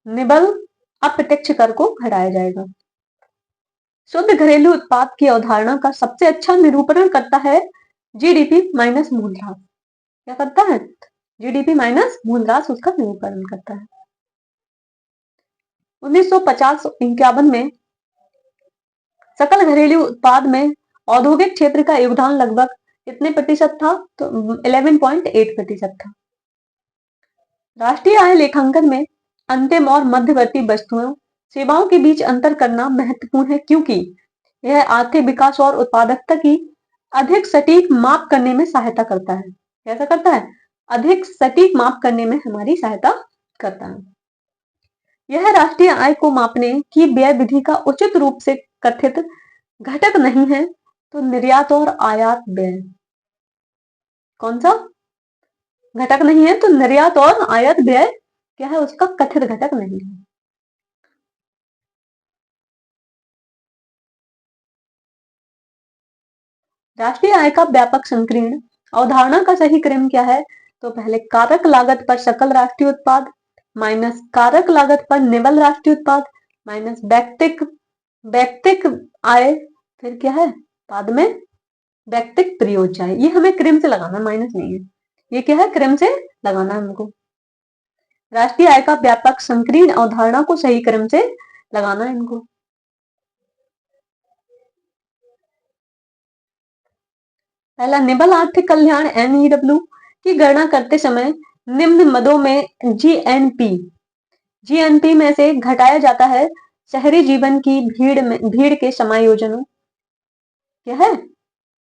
निबल अप्रत्यक्ष कर को घटाया जाएगा। शुद्ध घरेलू उत्पाद की अवधारणा का सबसे अच्छा निरूपण करता है जीडीपी माइनस मूल्यह्रास। क्या करता है? जीडीपी माइनस मूल्यह्रास उसका निरूपण करता है। 1950-51 में सकल घरेलू उत्पाद में औद्योगिक क्षेत्र का योगदान लगभग कितने प्रतिशत था? तो 11.8% था। राष्ट्रीय आय लेखांकन में अंतिम और मध्यवर्ती वस्तुओं सेवाओं के बीच अंतर करना महत्वपूर्ण है, क्योंकि यह आर्थिक विकास और उत्पादकता की अधिक सटीक माप करने में सहायता करता है। कैसा करता है? अधिक सटीक माप करने में हमारी सहायता करता है। यह राष्ट्रीय आय को मापने की व्यय विधि का उचित रूप से कथित घटक नहीं है, तो निर्यात और आयात व्यय। कौन सा घटक नहीं है? तो निर्यात और आयात व्यय क्या है? उसका कथित घटक नहीं है। राष्ट्रीय आय का व्यापक संकीर्ण अवधारणा का सही क्रम क्या है? तो पहले कारक लागत पर सकल राष्ट्रीय उत्पाद माइनस कारक लागत पर निवल राष्ट्रीय उत्पाद माइनस व्यक्तिक व्यक्तिक आय, फिर क्या है? बाद में व्यक्तिक प्रयोज्य आय। ये हमें क्रम से लगाना, माइनस नहीं है। ये क्या है? क्रम से लगाना है हमको। राष्ट्रीय आय का व्यापक संकीर्ण अवधारणा को सही क्रम से लगाना है इनको। पहला, निबल आर्थिक कल्याण एनईडब्ल्यू की गणना करते समय निम्न मदों में जीएनपी में से घटाया जाता है शहरी जीवन की भीड़ के समायोजनों। क्या है?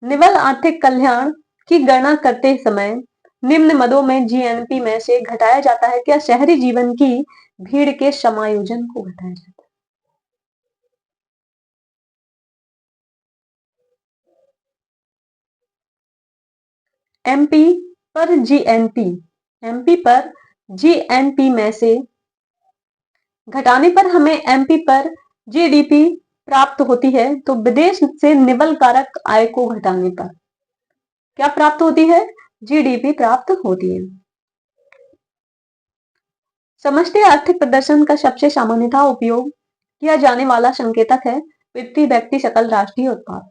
निबल आर्थिक कल्याण की गणना करते समय निम्न मदों में जीएनपी में से घटाया जाता है क्या? शहरी जीवन की भीड़ के समायोजन को घटाया जाता है। एमपी पर जीएनपी में से घटाने पर हमें एमपी पर जीडीपी प्राप्त होती है, तो विदेश से निबल कारक आय को घटाने पर क्या प्राप्त होती है? जीडीपी प्राप्त होती है। समष्टि आर्थिक प्रदर्शन का सबसे सामान्यतः उपयोग किया जाने वाला संकेतक है प्रति व्यक्ति सकल राष्ट्रीय उत्पाद।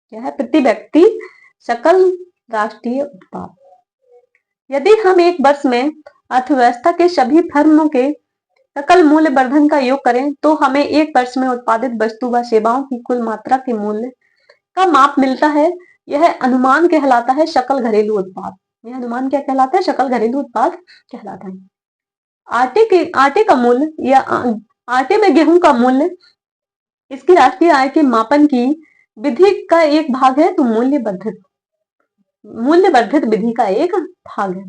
क्या है? प्रति व्यक्ति सकल राष्ट्रीय उत्पाद। यदि हम एक वर्ष में अर्थव्यवस्था के सभी फर्मों के सकल मूल्य वर्धन का योग करें, तो हमें एक वर्ष में उत्पादित वस्तु व सेवाओं की कुल मात्रा के मूल्य का माप मिलता है। यह अनुमान कहलाता है सकल घरेलू उत्पाद। यह अनुमान क्या कहलाता है? सकल घरेलू उत्पाद कहलाता है। आटे का मूल्य या आटे में गेहूं का मूल्य इसकी राष्ट्रीय आय के मापन की विधि का एक भाग है, तो मूल्य वर्धित विधि का एक भाग है।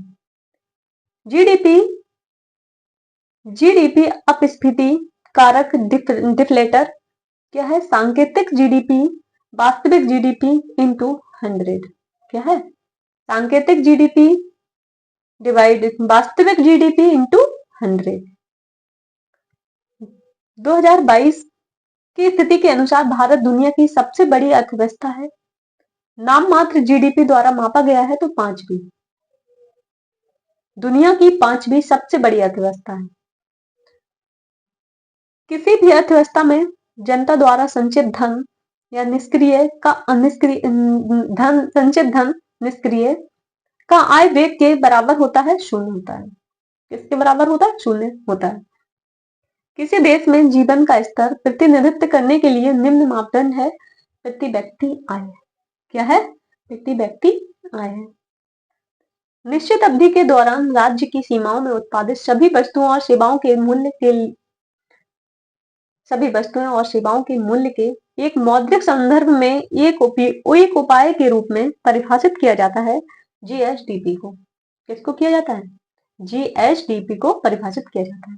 जीडीपी अपस्फीति कारक डिफ्लेटर क्या है? सांकेतिक जीडीपी वास्तविक जीडीपी इंटू 100। क्या है? सांकेतिक जीडीपी डिवाइड वास्तविक जीडीपी इंटू 100। 2022 की स्थिति के अनुसार भारत दुनिया की सबसे बड़ी अर्थव्यवस्था है। नाम मात्र जीडीपी द्वारा मापा गया है, तो पांचवी, दुनिया की पांचवी सबसे बड़ी अर्थव्यवस्था है। किसी भी अर्थव्यवस्था में जनता द्वारा संचित धन या संचित धन निष्क्रिय का आय वेग के बराबर होता है, शून्य होता है। किसके बराबर होता है? शून्य होता है। किसी देश में जीवन का स्तर प्रतिनिधित्व करने के लिए निम्न मापदंड है प्रति व्यक्ति आय। क्या है? प्रति व्यक्ति आय है। निश्चित अवधि के दौरान राज्य की सीमाओं में उत्पादित सभी वस्तुओं और सेवाओं के मूल्य के एक मौद्रिक संदर्भ में एक उपाय के रूप में परिभाषित किया जाता है जीएसडीपी को। किसको किया जाता है? जीएसडीपी को परिभाषित किया जाता है।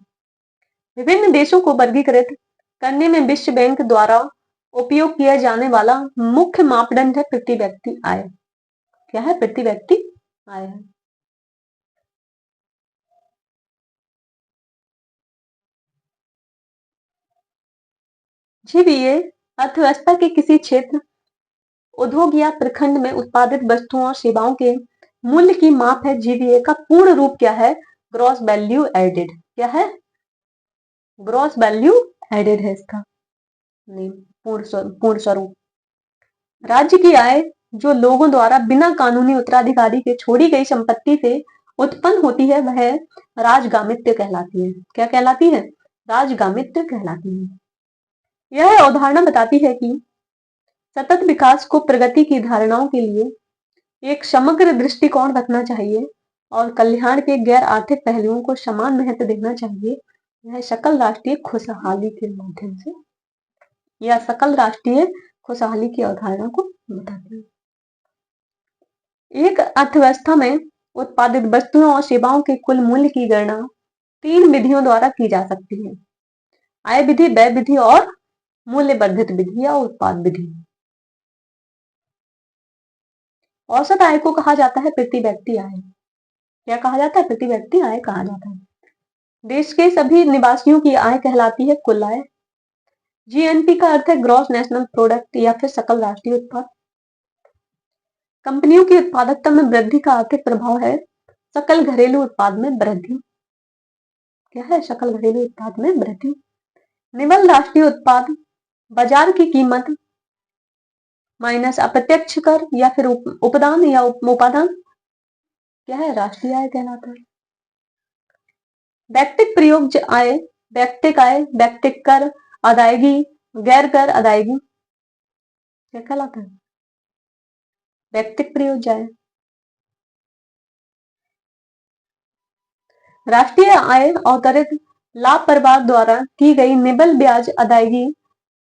विभिन्न देशों को वर्गीकृत करने में विश्व बैंक द्वारा उपयोग किया जाने वाला मुख्य मापदंड है प्रति व्यक्ति आय। क्या है? प्रति व्यक्ति आय है। जीवीए अर्थव्यवस्था के किसी क्षेत्र, उद्योग या प्रखंड में उत्पादित वस्तुओं और सेवाओं के मूल्य की माप है। जीवीए का पूर्ण रूप क्या है? Gross value added. क्या है? ग्रॉस वैल्यू एडेड है इसका नेम, पूर्ण स्वरूप। राज्य की आय जो लोगों द्वारा बिना कानूनी उत्तराधिकारी के छोड़ी गई संपत्ति से उत्पन्न होती है वह राजगामित्य कहलाती है। क्या कहलाती है? राजगामित्य कहलाती है। यह अवधारणा बताती है कि सतत विकास को प्रगति की धारणाओं के लिए एक समग्र दृष्टिकोण रखना चाहिए और कल्याण के गैर आर्थिक पहलुओं को समान महत्व देना चाहिए। यह सकल राष्ट्रीय खुशहाली के माध्यम से या सकल राष्ट्रीय खुशहाली की अवधारणा को बताती है। एक अर्थव्यवस्था में उत्पादित वस्तुओं और सेवाओं के कुल मूल्य की गणना 3 विधियों द्वारा की जा सकती है। आय विधि, व्यय विधि और मूल्य वर्धित विधि या उत्पाद विधि। औसत आय को कहा जाता है प्रति व्यक्ति आय। क्या कहा जाता है? प्रति व्यक्ति आय कहा जाता है। देश के सभी निवासियों की आय कहलाती है कुल आय। जीएनपी का अर्थ है ग्रॉस नेशनल प्रोडक्ट या फिर सकल राष्ट्रीय उत्पाद। कंपनियों की उत्पादकता में वृद्धि का आर्थिक प्रभाव है सकल घरेलू उत्पाद में वृद्धि। क्या है? सकल घरेलू उत्पाद में वृद्धि। निवल राष्ट्रीय उत्पाद बाजार की कीमत माइनस अप्रत्यक्ष कर या फिर उपदान या उपादान। क्या है? राष्ट्रीय आय कहलाता है। व्यक्तिक प्रयोग आय, व्यक्तिक आय, व्यक्तिक कर अदायगी, गैर कर अदायगी। क्या कहलाता है? व्यक्तिक प्रयोग आय। राष्ट्रीय आय अवतरित लाभ परिवार द्वारा की गई निवल ब्याज अदायगी,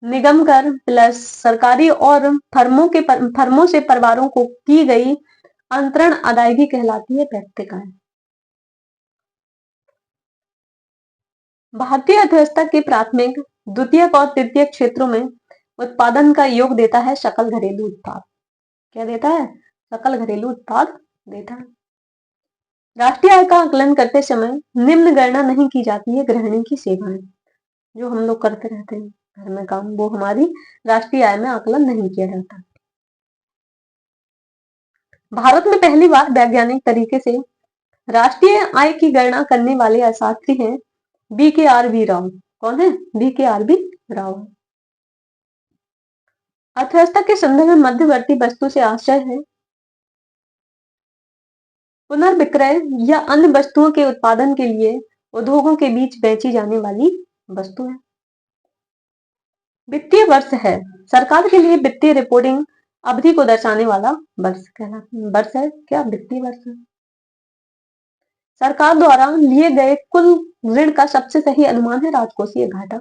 निगम कर प्लस सरकारी और फर्मों से परिवारों को की गई अंतरण अदायगी कहलाती है व्यक्तिक आय। भारतीय अर्थव्यवस्था के प्राथमिक, द्वितीयक और तृतीयक क्षेत्रों में उत्पादन का योग देता है सकल घरेलू उत्पाद। क्या देता है? सकल घरेलू उत्पाद देता है। राष्ट्रीय आय का आकलन करते समय निम्न गणना नहीं की जाती है। गृहिणी की सेवाएं जो हम लोग करते रहते हैं घर में काम, वो हमारी राष्ट्रीय आय में आकलन नहीं किया जाता। भारत में पहली बार वैज्ञानिक तरीके से राष्ट्रीय आय की गणना करने वाले अर्थशास्त्री हैं BKRV राव। कौन है? BKRV राव। अर्थव्यवस्था के संदर्भ में मध्यवर्ती वस्तु से आशय है पुनर्विक्रय या अन्य वस्तुओं के उत्पादन के लिए उद्योगों के बीच बेची जाने वाली वस्तु है। वित्तीय वर्ष है सरकार के लिए वित्तीय रिपोर्टिंग अवधि को दर्शाने वाला वर्ष कहलाता वर्ष है। क्या? वित्तीय वर्ष है। सरकार द्वारा लिए गए कुल ऋण का सबसे सही अनुमान है राजकोषीय घाटा।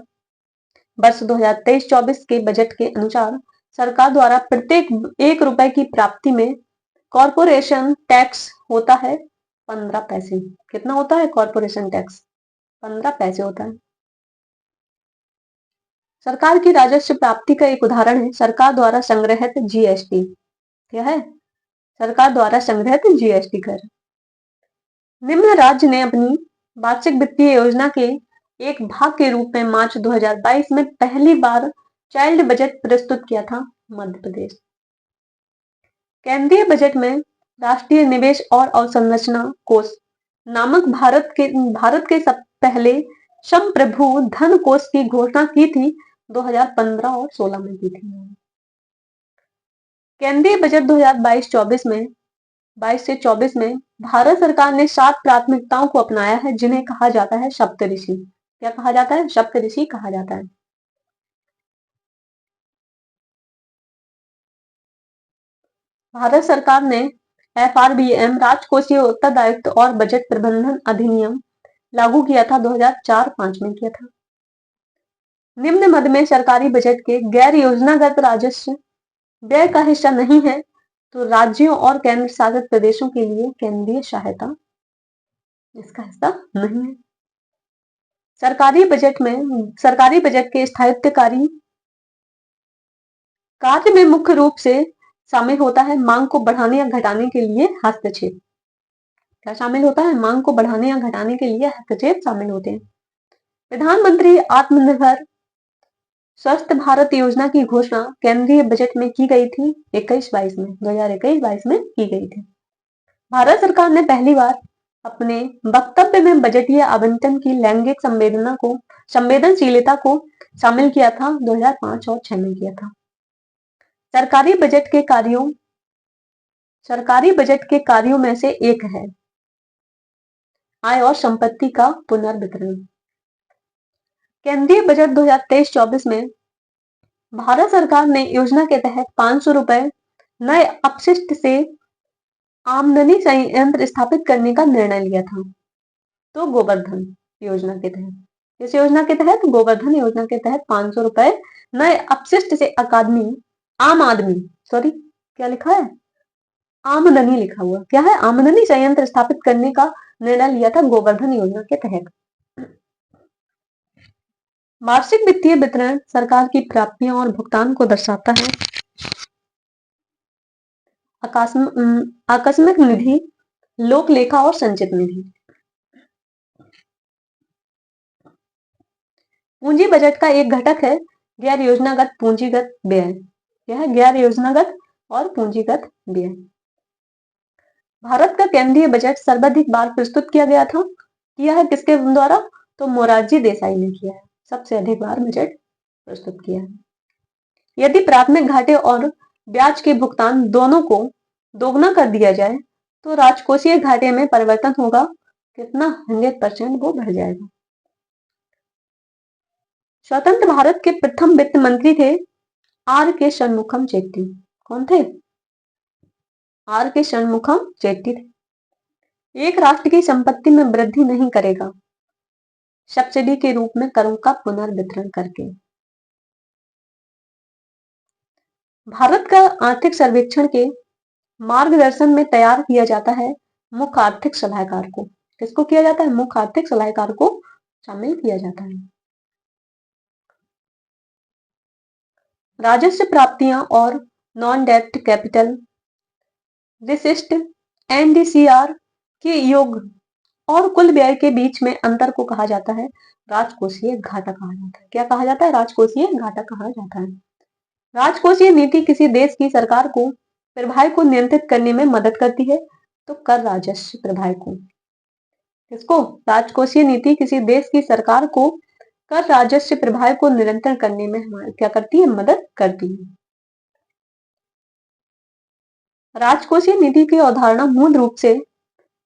वर्ष 2023-24 के बजट के अनुसार सरकार द्वारा प्रत्येक 1 रुपए की प्राप्ति में कॉरपोरेशन टैक्स होता है 15 पैसे। कितना होता है कॉरपोरेशन टैक्स? 15 पैसे होता है। सरकार की राजस्व प्राप्ति का एक उदाहरण है सरकार द्वारा संग्रहित जीएसटी। क्या है? सरकार द्वारा संग्रहित जीएसटी कर। निम्न राज्य ने अपनी वार्षिक वित्तीय योजना के एक भाग के रूप में मार्च 2022 में पहली बार चाइल्ड बजट प्रस्तुत किया था मध्य प्रदेश। केंद्रीय बजट में राष्ट्रीय निवेश और अवसंरचना कोष नामक भारत के सब पहले संप्रभु धन कोष की घोषणा की थी 2015 और 16 में की थी। केंद्रीय बजट 2022-24 में 22 से 24 में भारत सरकार ने 7 प्राथमिकताओं को अपनाया है जिन्हें कहा जाता है सप्तऋषि। क्या कहा जाता है? सप्तऋषि कहा जाता है। भारत सरकार ने FRBM राजकोषीय उत्तरदायित्व और बजट प्रबंधन अधिनियम लागू किया था 2004-5 में किया था। निम्न मद में सरकारी बजट के गैर योजनागत राजस्व व्यय का हिस्सा नहीं है तो राज्यों और केंद्र शासित प्रदेशों के लिए केंद्रीय सहायता इसका हिस्सा नहीं है। सरकारी बजट के स्थायित्वकारी कार्य में मुख्य रूप से शामिल होता है मांग को बढ़ाने या घटाने के लिए हस्तक्षेप। क्या शामिल होता है? मांग को बढ़ाने या घटाने के लिए हस्तक्षेप शामिल होते हैं। प्रधानमंत्री आत्मनिर्भर स्वस्थ भारत योजना की घोषणा केंद्रीय बजट में की गई थी 21-22 में, 2021-22 में की गई थी। भारत सरकार ने पहली बार अपने वक्तव्य में बजटीय आवंटन की लैंगिक संवेदनशीलता को शामिल किया था, 2005 और 6 में किया था। सरकारी बजट के कार्यों में से एक है आय और संपत्ति का पुनर्वितरण। केंद्रीय बजट 2023-24 में भारत सरकार ने योजना के तहत 500 रुपए नए अपशिष्ट से आमदनी संयंत्र स्थापित करने का निर्णय लिया था। तो गोवर्धन योजना के तहत, इस योजना के तहत, गोवर्धन योजना के तहत 500 रुपए नए अपशिष्ट से क्या लिखा है, आमदनी लिखा हुआ, क्या है, आमदनी संयंत्र स्थापित करने का निर्णय लिया था गोवर्धन योजना के तहत। वार्षिक वित्तीय वितरण सरकार की प्राप्तियों और भुगतान को दर्शाता है। आकस्मिक निधि, लोक लेखा और संचित निधि। पूंजी बजट का एक घटक है गैर योजनागत पूंजीगत व्यय। यह है गैर योजनागत और पूंजीगत व्यय। भारत का केंद्रीय बजट सर्वाधिक बार प्रस्तुत किया है किसके द्वारा? तो मोरारजी देसाई ने किया है, सबसे अधिक बार बजट प्रस्तुत किया है। यदि प्राथमिक घाटे और ब्याज के भुगतान दोनों को दोगुना कर दिया जाए तो राजकोषीय घाटे में परिवर्तन होगा कितना? 100%, वो बढ़ जाएगा। स्वतंत्र भारत के प्रथम वित्त मंत्री थे आर के षणमुखम चेट्टी। कौन थे? आर के षणमुखम चेट्टी थे। एक राष्ट्र की संपत्ति में वृद्धि नहीं करेगा सब्सिडी के रूप में करों का पुनर्वितरण करके। भारत का आर्थिक सर्वेक्षण के मार्गदर्शन में तैयार किया जाता है मुख्य आर्थिक सलाहकार को। किसको किया जाता है? मुख्य आर्थिक सलाहकार को शामिल किया जाता है। राजस्व प्राप्तियां और नॉन डेट कैपिटल विशिष्ट एनडीसीआर के योग और कुल व्यय के बीच में अंतर को कहा जाता है राजकोषीय घाटा कहा जाता है। क्या कहा जाता है? राजकोषीय घाटा कहा जाता है। राजकोषीय नीति किसी देश की सरकार को प्रवाह को नियंत्रित करने में मदद करती है। तो कर राजस्व प्रवाह को, किसको? राजकोषीय नीति किसी देश की सरकार को कर राजस्व प्रवाह को नियंत्रण करने में क्या करती है? मदद करती है। राजकोषीय नीति की अवधारणा मूल रूप से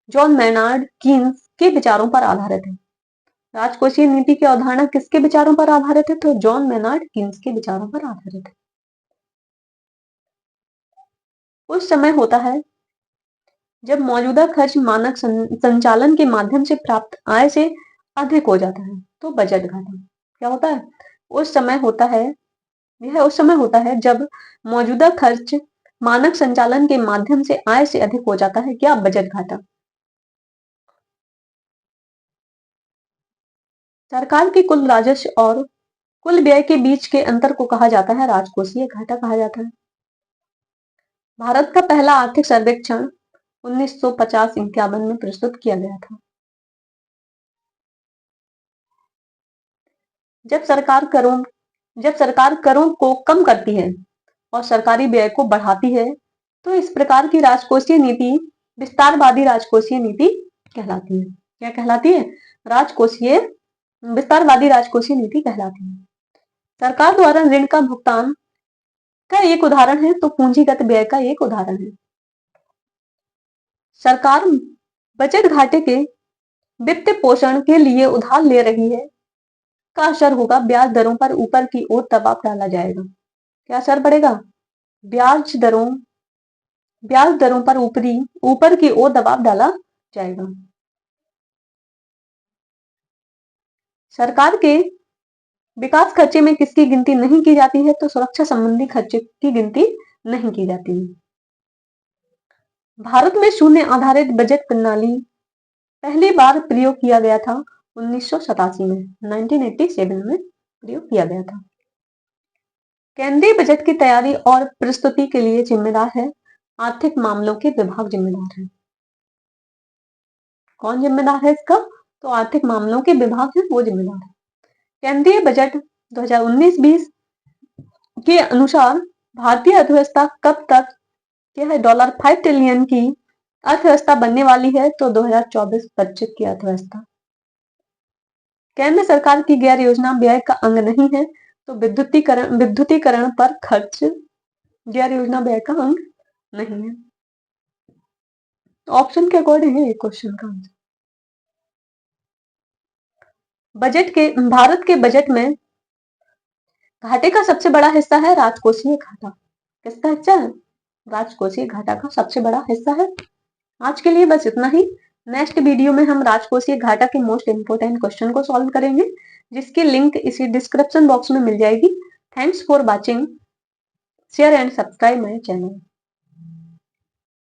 जॉन मैनार्ड कीन्स के विचारों पर आधारित है। राजकोषीय नीति की अवधारणा किसके विचारों पर आधारित है? तो जॉन मैनार्ड कीन्स के विचारों पर आधारित है। उस समय होता है जब मौजूदा खर्च मानक संचालन के माध्यम से प्राप्त आय से अधिक हो जाता है, तो बजट घाटा। क्या होता है? उस समय होता है जब मौजूदा खर्च मानक संचालन के माध्यम से आय से अधिक हो जाता है, क्या? बजट घाटा। सरकार के कुल राजस्व और कुल व्यय के बीच के अंतर को कहा जाता है राजकोषीय घाटा कहा जाता है। भारत का पहला आर्थिक सर्वेक्षण 1950-51 में प्रस्तुत किया गया था। जब सरकार करों को कम करती है और सरकारी व्यय को बढ़ाती है तो इस प्रकार की राजकोषीय नीति विस्तारवादी राजकोषीय नीति कहलाती है। क्या कहलाती है? विस्तारवादी राजकोषीय नीति कहलाती है। सरकार द्वारा ऋण का भुगतान का एक उदाहरण है तो पूंजीगत व्यय का एक उदाहरण है। सरकार बजट घाटे के वित्त पोषण के लिए उधार ले रही है का असर होगा ब्याज दरों पर ऊपर की ओर दबाव डाला जाएगा। क्या असर पड़ेगा? ब्याज दरों पर ऊपर की ओर दबाव डाला जाएगा। सरकार के विकास खर्चे में किसकी गिनती नहीं की जाती है? तो सुरक्षा संबंधी खर्चे की गिनती नहीं की जाती है। भारत में शून्य आधारित बजट प्रणाली पहली बार प्रयोग किया गया था 1987 में, 1987 में प्रयोग किया गया था। केंद्रीय बजट की तैयारी और प्रस्तुति के लिए जिम्मेदार है आर्थिक मामलों के विभाग जिम्मेदार है। कौन जिम्मेदार है इसका? तो आर्थिक मामलों के विभाग है वो जिम्मेदार है। केंद्रीय बजट 2019-20 के अनुसार भारतीय अर्थव्यवस्था कब तक यह $5 ट्रिलियन की अर्थव्यवस्था बनने वाली है? तो 2024-25 की अर्थव्यवस्था। केंद्र सरकार की गैर योजना व्यय का अंग नहीं है, तो विद्युतीकरण पर खर्च गैर योजना व्यय का अंग नहीं है। ऑप्शन के अकॉर्डिंग है क्वेश्चन का आंसर। भारत के बजट में घाटे का सबसे बड़ा हिस्सा है राजकोषीय घाटा। किसका हिस्सा है? राजकोषीय घाटा का सबसे बड़ा हिस्सा है। आज के लिए बस इतना ही। नेक्स्ट वीडियो में हम राजकोषीय घाटा के मोस्ट इंपोर्टेंट क्वेश्चन को सॉल्व करेंगे, जिसकी लिंक इसी डिस्क्रिप्शन बॉक्स में मिल जाएगी। Thanks for watching, share and subscribe my channel.